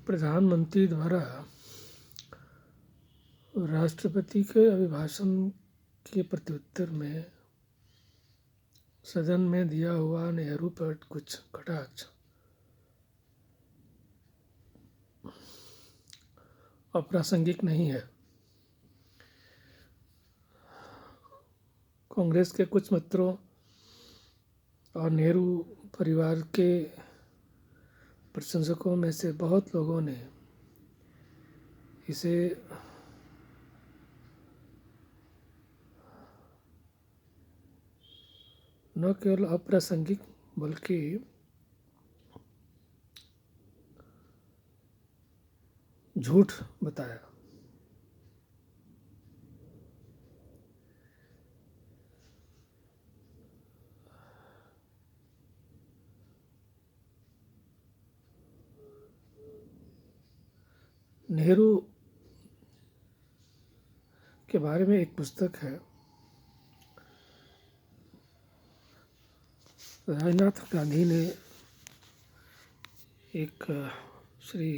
प्रधानमंत्री द्वारा राष्ट्रपति के अभिभाषण के प्रत्युत्तर में सदन में दिया हुआ नेहरू पर कुछ कटाक्ष अप्रासंगिक नहीं है। कांग्रेस के कुछ मित्रों और नेहरू परिवार के प्रशंसकों में से बहुत लोगों ने इसे न केवल अप्रासंगिक बल्कि झूठ बताया। नेहरू के बारे में एक पुस्तक है, राजनाथ गांधी ने एक श्री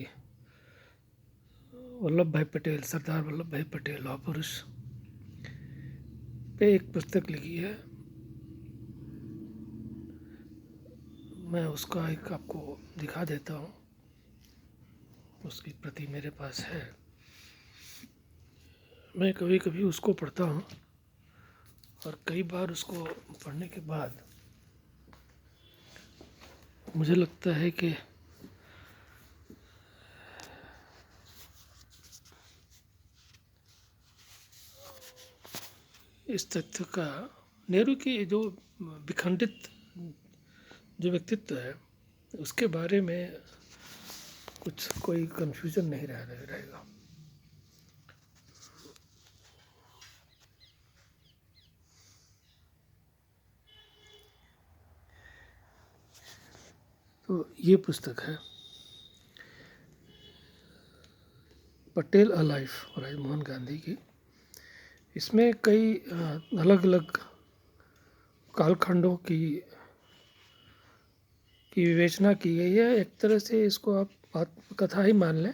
वल्लभ भाई पटेल, सरदार वल्लभ भाई पटेल लौह पुरुष पे एक पुस्तक लिखी है। मैं उसका एक आपको दिखा देता हूँ, उसकी प्रति मेरे पास है। मैं कभी कभी उसको पढ़ता हूँ और कई बार उसको पढ़ने के बाद मुझे लगता है कि इस तथ्य का, नेहरू की जो विखंडित जो व्यक्तित्व है उसके बारे में कोई कन्फ्यूजन नहीं रहेगा। तो ये पुस्तक है पटेल अ लाइफ, राजमोहन गांधी की। इसमें कई अलग अलग कालखंडों की विवेचना की गई है। एक तरह से इसको आप आत्मकथा ही मान लें,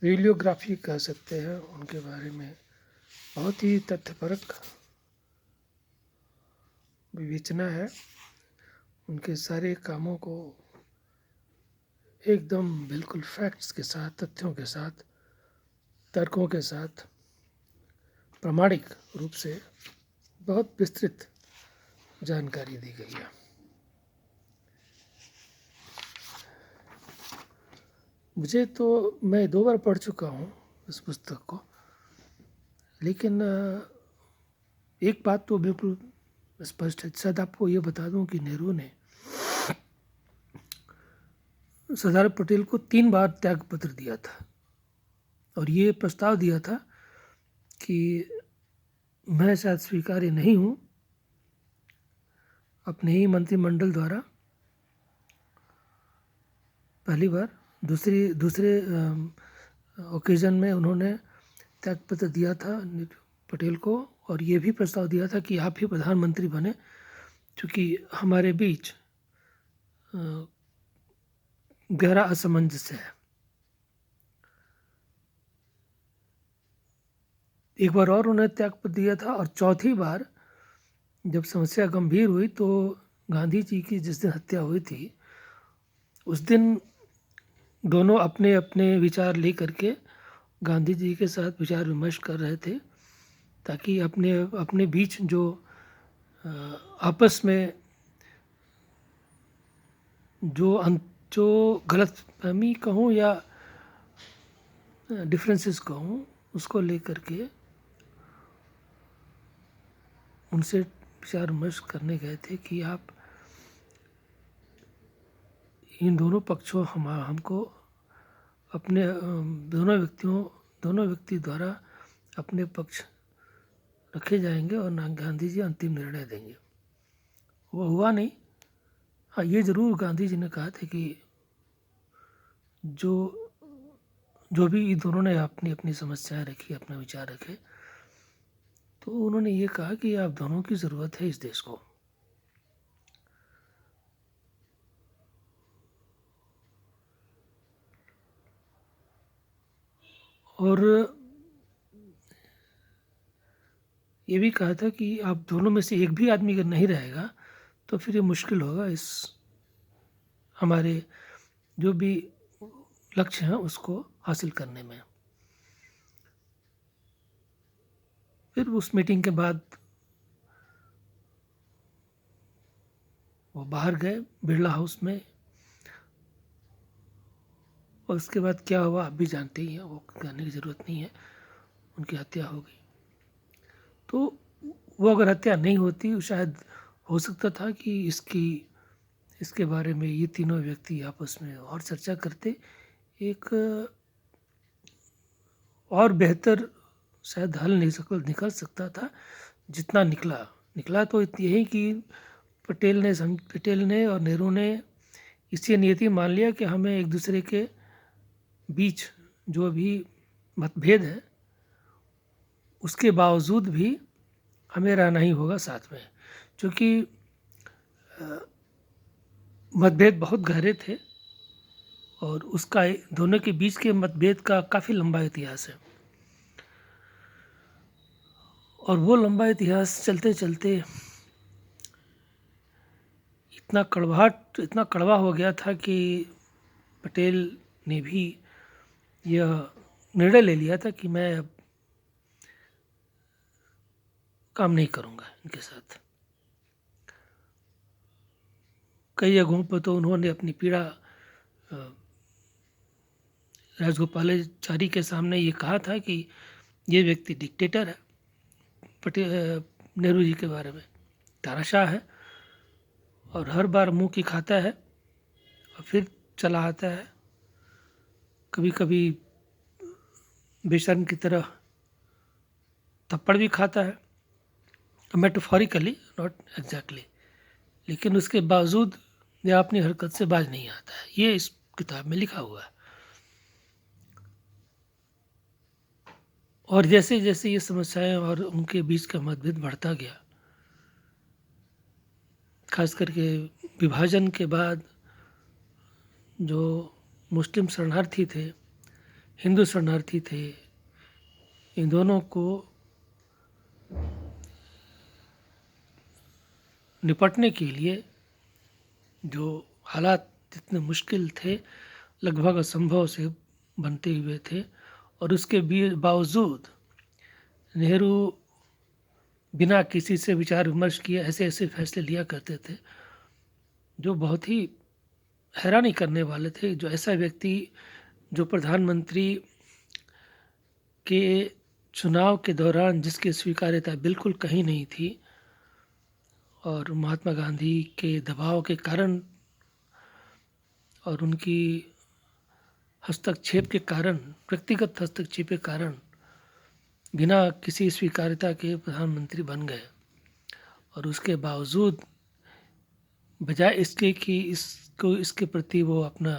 वीडियोग्राफी कह सकते हैं उनके बारे में। बहुत ही तथ्यपरक विवेचना है, उनके सारे कामों को एकदम बिल्कुल फैक्ट्स के साथ, तथ्यों के साथ, तर्कों के साथ प्रामाणिक रूप से बहुत विस्तृत जानकारी दी गई है। मुझे तो, मैं 2 बार पढ़ चुका हूँ इस पुस्तक को, लेकिन एक बात तो बिल्कुल स्पष्ट है। शायद आपको ये बता दूं कि नेहरू ने सरदार पटेल को 3 बार त्यागपत्र दिया था और ये प्रस्ताव दिया था कि मैं शायद स्वीकार्य नहीं हूँ अपने ही मंत्रिमंडल द्वारा, पहली बार। दूसरे ओकेजन में उन्होंने त्यागपत्र दिया था पटेल को, और ये भी प्रस्ताव दिया था कि आप ही प्रधानमंत्री बने, क्योंकि हमारे बीच गहरा असमंजस्य है। एक बार और उन्होंने त्यागपत्र दिया था, और चौथी बार जब समस्या गंभीर हुई तो गांधी जी की जिस दिन हत्या हुई थी उस दिन दोनों अपने अपने विचार ले करके गांधी जी के साथ विचार विमर्श कर रहे थे, ताकि अपने अपने बीच जो आपस में जो गलतफहमी कहूँ या डिफरेंसेस कहूँ, उसको लेकर के उनसे विचार विमर्श करने गए थे कि आप इन दोनों पक्षों हमको अपने दोनों व्यक्ति द्वारा अपने पक्ष रखे जाएंगे और गांधी जी अंतिम निर्णय देंगे। वो हुआ नहीं। हाँ, ये ज़रूर गांधी जी ने कहा था कि जो भी दोनों ने अपनी अपनी समस्याएं रखी, अपना विचार रखे, तो उन्होंने ये कहा कि आप दोनों की ज़रूरत है इस देश को। और ये भी कहा था कि आप दोनों में से एक भी आदमी अगर नहीं रहेगा तो फिर ये मुश्किल होगा इस हमारे जो भी लक्ष्य हैं उसको हासिल करने में। फिर उस मीटिंग के बाद वो बाहर गए बिरला हाउस में, और उसके बाद क्या हुआ आप भी जानते ही हैं, वो कहने की ज़रूरत नहीं है, उनकी हत्या हो गई। तो वो अगर हत्या नहीं होती शायद हो सकता था कि इसके बारे में ये तीनों व्यक्ति आपस में और चर्चा करते, एक और बेहतर शायद हल निकल सकता था जितना निकला तो यही कि पटेल ने और नेहरू ने इसी नियति मान लिया कि हमें एक दूसरे के बीच जो भी मतभेद है उसके बावजूद भी हमें रहना ही होगा साथ में, क्योंकि मतभेद बहुत गहरे थे और उसका दोनों के बीच के मतभेद का काफ़ी लंबा इतिहास है। और वो लंबा इतिहास चलते चलते इतना कड़वा हो गया था कि पटेल ने भी यह निर्णय ले लिया था कि मैं अब काम नहीं करूँगा इनके साथ। कई जगहों पर तो उन्होंने अपनी पीड़ा राजगोपालाचारी के सामने ये कहा था कि ये व्यक्ति डिक्टेटर है, नेहरू जी के बारे में तानाशाह है और हर बार मुंह की खाता है और फिर चला आता है, कभी कभी बेशर्म की तरह थप्पड़ भी खाता है, मेटाफोरिकली नॉट एग्जैक्टली, लेकिन उसके बावजूद यह अपनी हरकत से बाज नहीं आता है। ये इस किताब में लिखा हुआ है। और जैसे जैसे ये समस्याएं और उनके बीच का मतभेद बढ़ता गया, खास करके विभाजन के बाद जो मुस्लिम शरणार्थी थे, हिंदू शरणार्थी थे, इन दोनों को निपटने के लिए जो हालात जितने मुश्किल थे लगभग असंभव से बनते हुए थे, और उसके बावजूद नेहरू बिना किसी से विचार विमर्श किए ऐसे ऐसे फैसले लिया करते थे जो बहुत ही हैरानी करने वाले थे। जो ऐसा व्यक्ति जो प्रधानमंत्री के चुनाव के दौरान जिसकी स्वीकार्यता बिल्कुल कहीं नहीं थी और महात्मा गांधी के दबाव के कारण और उनकी हस्तक्षेप के कारण, व्यक्तिगत हस्तक्षेप के कारण बिना किसी स्वीकार्यता के प्रधानमंत्री बन गए, और उसके बावजूद बजाय इसके कि इसके प्रति वो अपना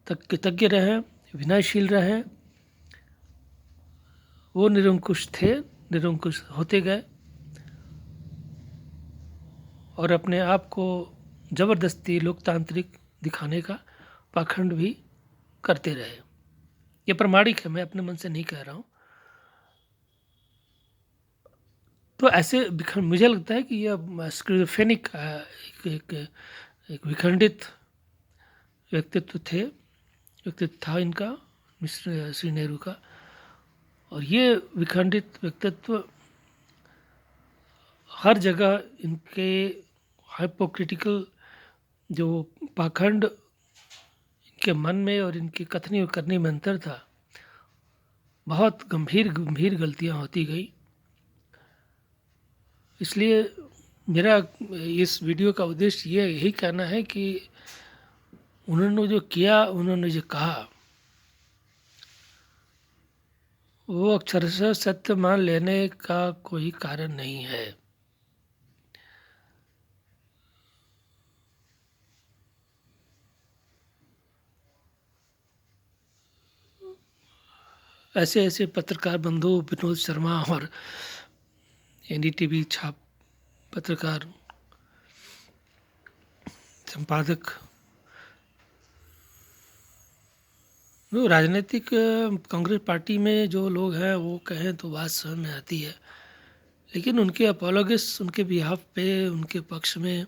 कृतज्ञ रहे, विनयशील रहे, वो निरंकुश थे, निरंकुश होते गए और अपने आप को ज़बरदस्ती लोकतांत्रिक दिखाने का पाखंड भी करते रहे। ये प्रमाणिक है, मैं अपने मन से नहीं कह रहा हूँ। तो ऐसे मुझे लगता है कि यह स्किज़ोफ्रेनिक एक विखंडित व्यक्तित्व था इनका, मिस्टर श्री नेहरू का। और ये विखंडित व्यक्तित्व हर जगह इनके हाइपोक्रिटिकल जो पाखंड इनके मन में और इनकी कथनी और करने में अंतर था, बहुत गंभीर गलतियां होती गई। इसलिए मेरा इस वीडियो का उद्देश्य यही कहना है कि उन्होंने जो किया, उन्होंने जो कहा, वो अक्षरशः सत्य मान लेने का कोई कारण नहीं है। ऐसे ऐसे पत्रकार बंधु विनोद शर्मा और एनडीटीवी छाप पत्रकार संपादक राजनीतिक कांग्रेस पार्टी में जो लोग हैं वो कहें तो बात समझ में आती है, लेकिन उनके अपोलोगिस्ट उनके बिहाफ पे उनके पक्ष में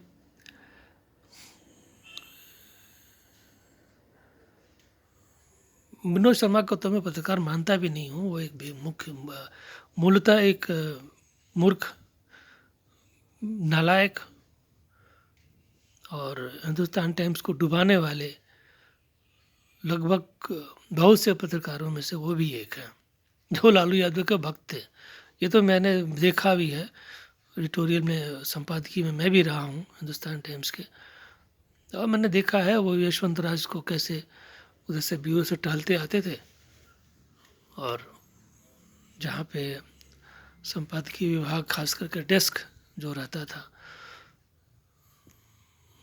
मनोज शर्मा को तो मैं पत्रकार मानता भी नहीं हूँ। वो एक मुख्य मूलतः एक मूर्ख, नालायक और हिंदुस्तान टाइम्स को डुबाने वाले लगभग बहुत से पत्रकारों में से वो भी एक है जो लालू यादव के भक्त थे। ये तो मैंने देखा भी है, एडिटोरियल में, संपादकीय में मैं भी रहा हूँ हिंदुस्तान टाइम्स के, और मैंने देखा है वो यशवंत राज को कैसे उधर से ब्यूरो से टहलते आते थे और जहाँ पे संपादकीय विभाग खास करके डेस्क जो रहता था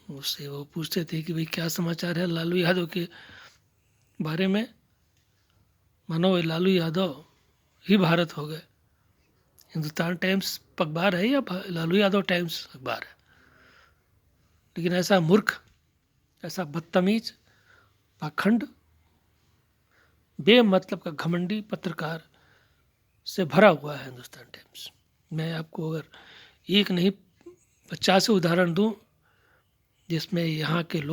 उससे वो पूछते थे कि भाई क्या समाचार है लालू यादव के बारे में, मानो ये लालू यादव ही भारत हो गए। हिंदुस्तान टाइम्स अखबार है या लालू यादव टाइम्स अखबार है? लेकिन ऐसा मूर्ख, ऐसा बदतमीज, पाखंड, बेमतलब का घमंडी पत्रकार से भरा हुआ है हिंदुस्तान टाइम्स। मैं आपको अगर एक नहीं 50 उदाहरण दूं जिसमें यहाँ के लोग